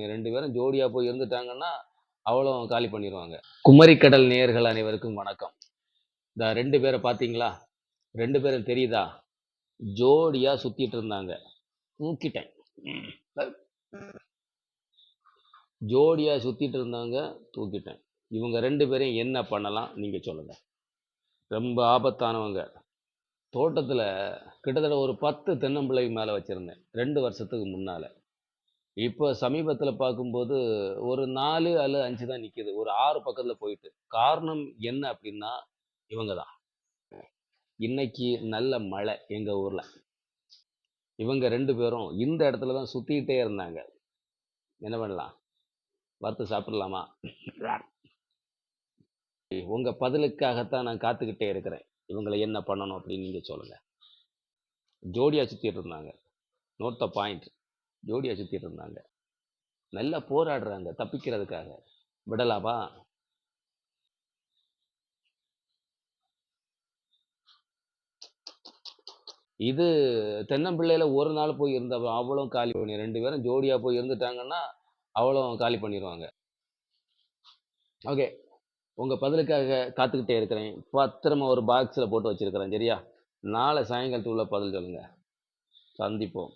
2 பேரும் ஜோடியா போய் இருந்துட்டாங்கன்னா, அவளும் காலி பண்ணிருவாங்க. குமரிக்கடல் நேயர்கள் அனைவருக்கும் வணக்கம். இந்த 2 பேர பார்த்தீங்களா? 2 பேரும் தெரியுதா? ஜோடியா சுத்திட்டு இருந்தாங்க. தூக்கிட்டேன். ஜோடியா சுத்திட்டு இருந்தாங்க, தூக்கிட்டேன். இவங்க 2 பேரையும் என்ன பண்ணலாம்? நீங்க சொல்லுங்க. ரொம்ப ஆபத்தானவங்க. தோட்டத்துல கிட்டத்தட்ட ஒரு 10 தென்னம்பிள்ளை மேல வச்சிருந்தேன். 2 வருஷத்துக்கு முன்னால. இப்ப சமீபத்துல பார்க்கும்போது, ஒரு 4 அல்லது 5 தான் நிக்குது. ஒரு 6 பக்கத்துல போயிட்டு. காரணம் என்ன அப்டின்னா, இவங்க தான். இன்னைக்கு நல்ல மழை எங்க ஊர்ல. இவங்க 2 பேரும் இந்த இடத்துல தான் சுத்திக்கிட்டே இருந்தாங்க. என்ன பண்ணலாம்? வறுத்து சாப்பிடலாமா? உங்க பதிலுக்காகத்தான் நான் காத்துக்கிட்டே இருக்கிறேன். இவங்கள என்ன பண்ணணும் அப்படின்னு நீங்க சொல்லுங்க. ஜோடியா சுத்திட்டு இருந்தாங்க. Note the point. ஜோடியா சுத்திட்டு இருந்தாங்க. நல்லா போராடுறாங்க தப்பிக்கிறதுக்காக. விடலாமா? இது தென்னம்பிள்ளையில ஒரு நாள் போய் இருந்தவ அவளும் காலி பண்ணி 2 பேரும் ஜோடியா போய் இருந்துட்டாங்கன்னா, அவளும் காலி பண்ணிருவாங்க. ஓகே. உங்க பதிலுக்காக காத்துக்கிட்டே இருக்கிறேன். பத்திரமா ஒரு பாக்ஸ்ல போட்டு வச்சிருக்கிறேன். சரியா? நாளை சாயங்காலத்துக்குள்ள பதில் சொல்லுங்க. சந்திப்போம்.